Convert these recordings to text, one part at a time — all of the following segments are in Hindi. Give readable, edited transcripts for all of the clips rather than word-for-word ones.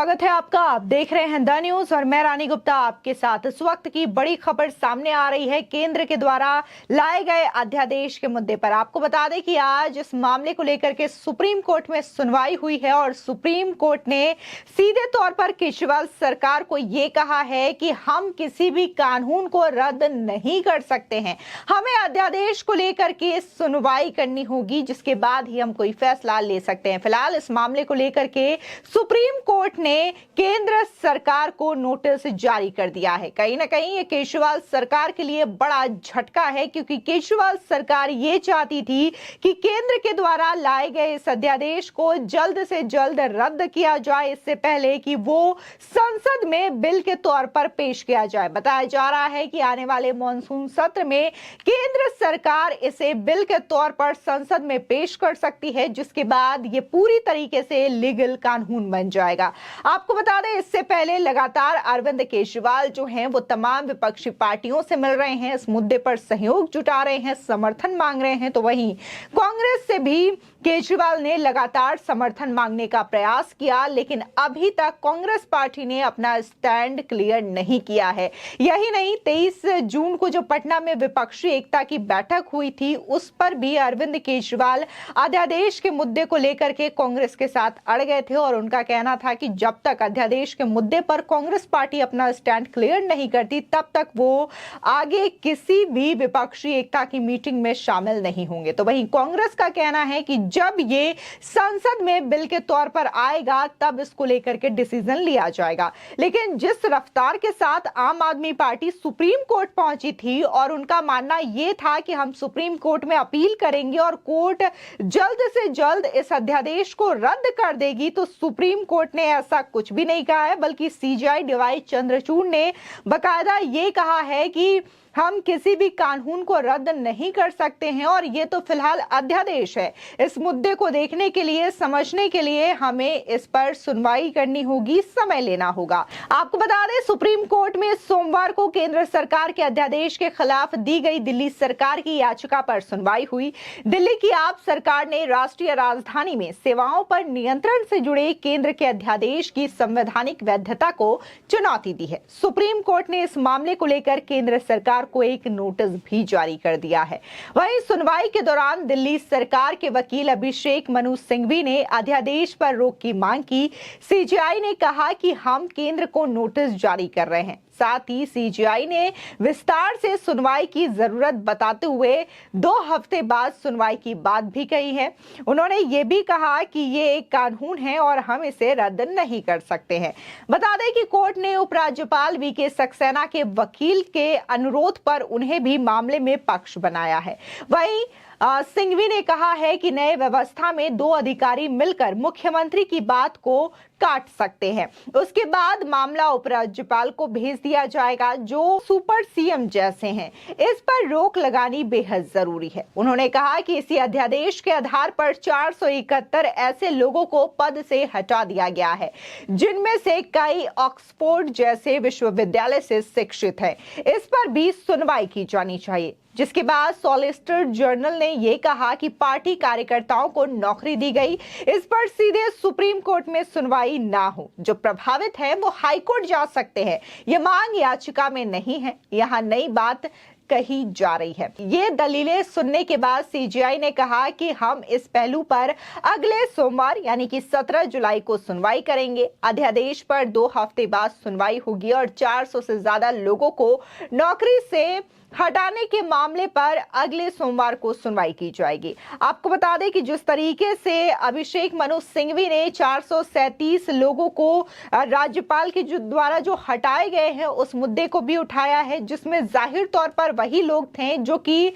स्वागत है आपका। आप देख रहे हैं द न्यूज और मैं रानी गुप्ता आपके साथ। इस वक्त की बड़ी खबर सामने आ रही है केंद्र के द्वारा लाए गए अध्यादेश के मुद्दे पर। आपको बता दें कि आज इस मामले को लेकर के सुप्रीम कोर्ट में सुनवाई हुई है और सुप्रीम कोर्ट ने सीधे तौर पर केजरीवाल सरकार को यह कहा है कि हम किसी भी कानून को रद्द नहीं कर सकते हैं, हमें अध्यादेश को लेकर के सुनवाई करनी होगी, जिसके बाद ही हम कोई फैसला ले सकते हैं। फिलहाल इस मामले को लेकर के सुप्रीम कोर्ट ने केंद्र सरकार को नोटिस जारी कर दिया है। कहीं ना कहीं ये केजरीवाल सरकार के लिए बड़ा झटका है, क्योंकि केजरीवाल सरकार ये चाहती थी कि केंद्र के द्वारा लाए गए इस अध्यादेश को जल्द से जल्द रद्द किया जाए, इससे पहले कि वो संसद में बिल के तौर पर पेश किया जाए। बताया जा रहा है कि आने वाले मॉनसून सत्र में केंद्र सरकार इसे बिल के तौर पर संसद में पेश कर सकती है, जिसके बाद ये पूरी तरीके से लीगल कानून बन जाएगा। आपको बता दें, इससे पहले लगातार अरविंद केजरीवाल जो हैं वो तमाम विपक्षी पार्टियों से मिल रहे हैं, इस मुद्दे पर सहयोग जुटा रहे हैं, समर्थन मांग रहे हैं। तो वहीं कांग्रेस से भी केजरीवाल ने लगातार समर्थन मांगने का प्रयास किया, लेकिन अभी तक कांग्रेस पार्टी ने अपना स्टैंड क्लियर नहीं किया है। यही नहीं, 23 जून को जो पटना में विपक्षी एकता की बैठक हुई थी, उस पर भी अरविंद केजरीवाल अध्यादेश के मुद्दे को लेकर के कांग्रेस के साथ अड़ गए थे और उनका कहना था कि जब तक अध्यादेश के मुद्दे पर कांग्रेस पार्टी अपना स्टैंड क्लियर नहीं करती, तब तक वो आगे किसी भी विपक्षी एकता की मीटिंग में शामिल नहीं होंगे। तो वहीं कांग्रेस का कहना है कि जब ये संसद में बिल के तौर पर आएगा, तब इसको लेकर के डिसीजन लिया जाएगा। लेकिन जिस रफ्तार के साथ आम आदमी पार्टी सुप्रीम कोर्ट पहुंची थी और उनका मानना यह था कि हम सुप्रीम कोर्ट में अपील करेंगे और कोर्ट जल्द से जल्द इस अध्यादेश को रद्द कर देगी, तो सुप्रीम कोर्ट ने ऐसा कुछ भी नहीं कहा है, बल्कि सीजेआई डीवाई चंद्रचूड़ ने बकायदा ये कहा है कि हम किसी भी कानून को रद्द नहीं कर सकते हैं और ये तो फिलहाल अध्यादेश है। इस मुद्दे को देखने के लिए, समझने के लिए हमें इस पर सुनवाई करनी होगी, समय लेना होगा। आपको बता दें, सुप्रीम कोर्ट में सोमवार को केंद्र सरकार के अध्यादेश के खिलाफ दी गई दिल्ली सरकार की याचिका पर सुनवाई हुई। दिल्ली की आप सरकार ने राष्ट्रीय राजधानी में सेवाओं पर नियंत्रण से जुड़े केंद्र के अध्यादेश की संवैधानिक वैधता को चुनौती दी है। सुप्रीम कोर्ट ने इस मामले को लेकर केंद्र सरकार को एक नोटिस भी जारी कर दिया है। वहीं सुनवाई के दौरान दिल्ली सरकार के वकील अभिषेक मनु सिंघवी ने अध्यादेश पर रोक की मांग की। सीजेआई ने कहा कि हम केंद्र को नोटिस जारी कर रहे हैं। साथ ही सीजेआई ने विस्तार से सुनवाई की जरूरत बताते हुए 2 हफ्ते बाद सुनवाई की बात भी कही है। उन्होंने ये भी कहा कि ये एक कानून है और हम इसे रद्द नहीं कर सकते हैं। बता दें कि कोर्ट ने उपराज्यपाल वीके सक्सेना के वकील के अनुरोध पर उन्हें भी मामले में पक्ष बनाया है। वहीं सिंघवी ने कहा है कि नए व्यवस्था में 2 अधिकारी मिलकर मुख्यमंत्री की बात को काट सकते हैं। उसके बाद मामला उपराज्यपाल को भेज दिया जाएगा, जो सुपर सीएम जैसे हैं। इस पर रोक लगानी बेहद जरूरी है। उन्होंने कहा कि इसी अध्यादेश के आधार पर 471 ऐसे लोगों को पद से हटा दिया गया है, जिनमें से कई ऑक्सफोर्ड जैसे विश्वविद्यालय से शिक्षित हैं। इस पर भी सुनवाई की जानी चाहिए। जिसके बाद सॉलिसिटर जनरल ने यह कहा कि पार्टी कार्यकर्ताओं को नौकरी दी गई, इस पर सीधे सुप्रीम कोर्ट में सुनवाई ना हो। जो प्रभावित है वो हाई कोर्ट जा सकते हैं। ये मांग याचिका में नहीं है, यहाँ नई बात कही जा रही है। ये दलीलें सुनने के बाद सीजेआई ने कहा कि हम इस पहलू पर अगले सोमवार यानी कि 17 जुलाई को सुनवाई करेंगे। अध्यादेश पर 2 हफ्ते बाद सुनवाई होगी और 400 से ज्यादा लोगों को नौकरी से हटाने के मामले पर अगले सोमवार को सुनवाई की जाएगी। आपको बता दें कि जिस तरीके से अभिषेक मनु सिंघवी ने 437 लोगों को राज्यपाल के द्वारा जो हटाए गए हैं, उस मुद्दे को भी उठाया है, जिसमें जाहिर तौर पर वही लोग थे जो कि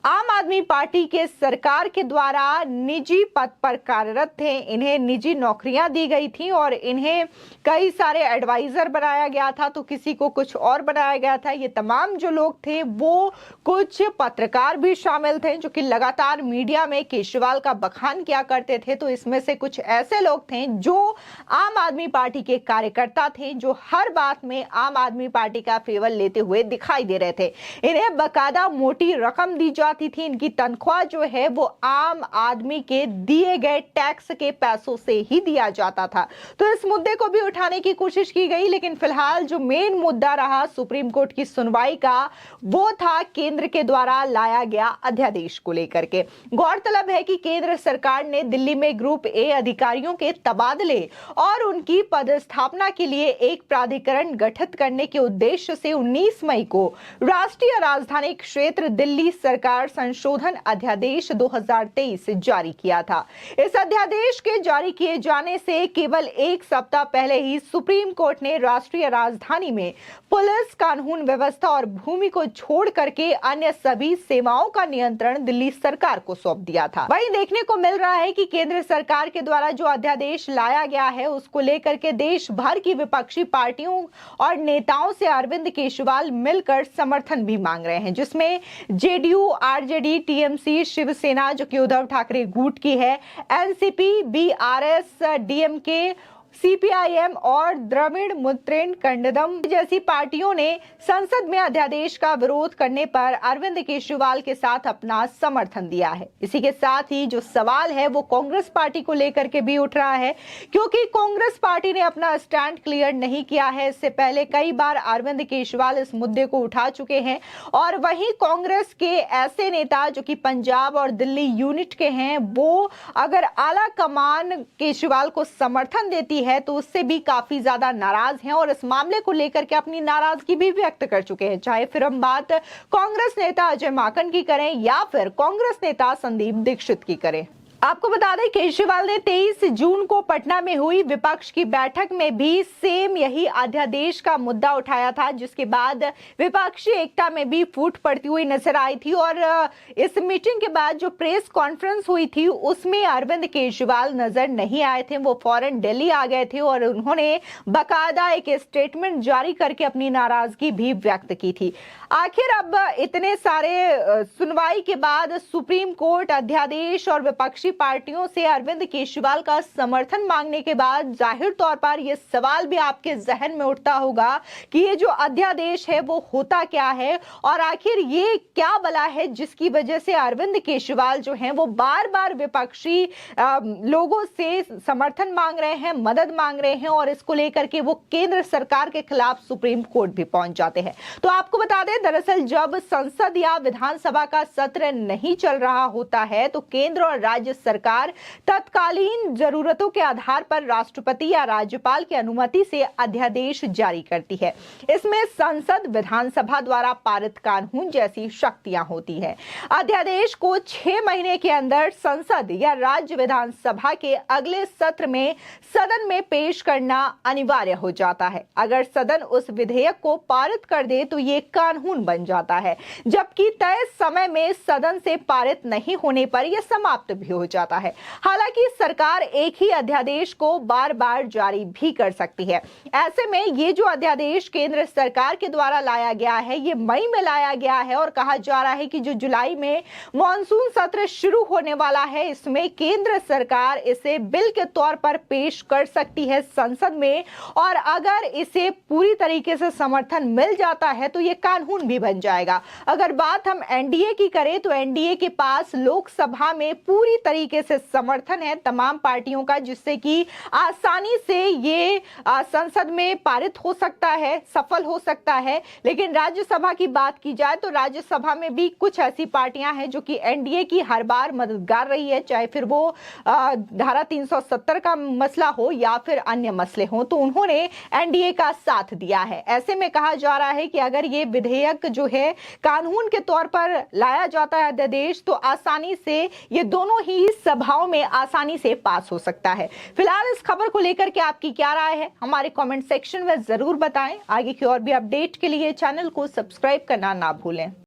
आम आदमी पार्टी के सरकार के द्वारा निजी पद पर कार्यरत थे। इन्हें निजी नौकरियां दी गई थी और इन्हें कई सारे एडवाइजर बनाया गया था, तो किसी को कुछ और बनाया गया था। ये तमाम जो लोग थे वो कुछ पत्रकार भी शामिल थे, जो कि लगातार मीडिया में केजरीवाल का बखान किया करते थे। तो इसमें से कुछ ऐसे लोग थे जो आम आदमी पार्टी के कार्यकर्ता थे, जो हर बात में आम आदमी पार्टी का फेवर लेते हुए दिखाई दे रहे थे। इन्हें बकायदा मोटी रकम दी जाती जाती थी, इनकी तनख्वाह जो है वो आम आदमी के दिए गए टैक्स के पैसों से ही दिया जाता था। तो इस मुद्दे को भी उठाने की कोशिश की गई, लेकिन फिलहाल जो मेन मुद्दा रहा सुप्रीम कोर्ट की सुनवाई का, वो था केंद्र के द्वारा लाया गया अध्यादेश को लेकर के। गौरतलब है कि केंद्र सरकार ने दिल्ली में ग्रुप ए अधिकारियों के तबादले और उनकी पदस्थापना के लिए एक प्राधिकरण गठित करने के उद्देश्य से 19 मई को राष्ट्रीय राजधानी क्षेत्र दिल्ली सरकार संशोधन अध्यादेश 2023 जारी किया था। इस अध्यादेश के जारी किए जाने से केवल एक सप्ताह पहले ही सुप्रीम कोर्ट ने राष्ट्रीय राजधानी में पुलिस, कानून व्यवस्था और भूमि को छोड़ करके अन्य सभी सेवाओं का नियंत्रण दिल्ली सरकार को सौंप दिया था। वहीं देखने को मिल रहा है कि केंद्र सरकार के द्वारा जो अध्यादेश लाया गया है उसको लेकर के देश भर की विपक्षी पार्टियों और नेताओं से अरविंद केजरीवाल मिलकर समर्थन भी मांग रहे हैं, जिसमें जेडीयू, आरजेडी, टीएमसी, शिवसेना जो कि उद्धव ठाकरे गुट की है, एनसीपी, बीआरएस, डीएमके, सीपीआईएम और द्रविड़ मुत्रेण कन्नडम जैसी पार्टियों ने संसद में अध्यादेश का विरोध करने पर अरविंद केजरीवाल के साथ अपना समर्थन दिया है। इसी के साथ ही जो सवाल है वो कांग्रेस पार्टी को लेकर के भी उठ रहा है, क्योंकि कांग्रेस पार्टी ने अपना स्टैंड क्लियर नहीं किया है। इससे पहले कई बार अरविंद केजरीवाल इस मुद्दे को उठा चुके हैं और वहीं कांग्रेस के ऐसे नेता जो कि पंजाब और दिल्ली यूनिट के हैं, वो अगर आला कमान केजरीवाल को समर्थन देती है तो उससे भी काफी ज्यादा नाराज हैं और इस मामले को लेकर के अपनी नाराजगी भी व्यक्त कर चुके हैं, चाहे फिर हम बात कांग्रेस नेता अजय माकन की करें या फिर कांग्रेस नेता संदीप दीक्षित की करें। आपको बता दें केजरीवाल ने 23 जून को पटना में हुई विपक्ष की बैठक में भी सेम यही अध्यादेश का मुद्दा उठाया था, जिसके बाद विपक्षी एकता में भी फूट पड़ती हुई नजर आई थी। और इस मीटिंग के बाद जो प्रेस कॉन्फ्रेंस हुई थी उसमें अरविंद केजरीवाल नजर नहीं आए थे, वो फौरन दिल्ली आ गए थे और उन्होंने बाकायदा एक स्टेटमेंट जारी करके अपनी नाराजगी भी व्यक्त की थी। आखिर अब इतने सारे सुनवाई के बाद सुप्रीम कोर्ट अध्यादेश और विपक्षी पार्टियों से अरविंद केजरीवाल का समर्थन मांगने के बाद जाहिर तौर पर यह सवाल भी आपके जहन में उठता होगा कि ये जो अध्यादेश है वो होता क्या है और आखिर ये क्या बला है जिसकी वजह से अरविंद केजरीवाल जो हैं वो बार बार विपक्षी लोगों से समर्थन मांग रहे हैं, मदद मांग रहे हैं और इसको लेकर के वो केंद्र सरकार के खिलाफ सुप्रीम कोर्ट भी पहुंच जाते हैं। तो आपको बता दें, दरअसल जब संसद या विधानसभा का सत्र नहीं चल रहा होता है तो केंद्र और राज्य सरकार तत्कालीन जरूरतों के आधार पर राष्ट्रपति या राज्यपाल की अनुमति से अध्यादेश जारी करती है। इसमें संसद, विधानसभा द्वारा पारित कानून जैसी शक्तियां होती है। अध्यादेश को 6 महीने के अंदर संसद या राज्य विधानसभा के अगले सत्र में सदन में पेश करना अनिवार्य हो जाता है। अगर सदन उस विधेयक को पारित कर दे तो ये कानून बन जाता है, जबकि तय समय में सदन से पारित नहीं होने पर यह समाप्त भी हो जाता है। हालांकि सरकार एक ही अध्यादेश को बार बार जारी भी कर सकती है। ऐसे में ये जो अध्यादेश केंद्र सरकार के द्वारा लाया गया है ये मई में लाया गया है और कहा जा रहा है कि जो जुलाई में मॉनसून सत्र शुरू होने वाला है इसमें केंद्र सरकार इसे बिल के तौर पर पेश कर सकती है संसद में और अगर इसे पूरी तरीके से समर्थन मिल जाता है तो ये कानून भी बन जाएगा। अगर बात हम एनडीए की करें तो एनडीए के पास लोकसभा में पूरी तरीके से समर्थन है तमाम पार्टियों का, जिससे कि आसानी से ये संसद में पारित हो सकता है, सफल हो सकता है। लेकिन राज्यसभा की बात की जाए तो राज्यसभा में भी कुछ ऐसी पार्टियां हैं जो कि एनडीए की हर बार मददगार रही है, चाहे फिर वो धारा 370 का मसला हो या फिर अन्य मसले हो, तो उन्होंने एनडीए का साथ दिया है। ऐसे में कहा जा रहा है कि अगर ये विधेयक जो है कानून के तौर पर लाया जाता है अध्यादेश तो आसानी से ये दोनों ही सभाओं में आसानी से पास हो सकता है। फिलहाल इस खबर को लेकर के आपकी क्या राय है हमारे कमेंट सेक्शन में जरूर बताएं। आगे की और भी अपडेट के लिए चैनल को सब्सक्राइब करना ना भूलें।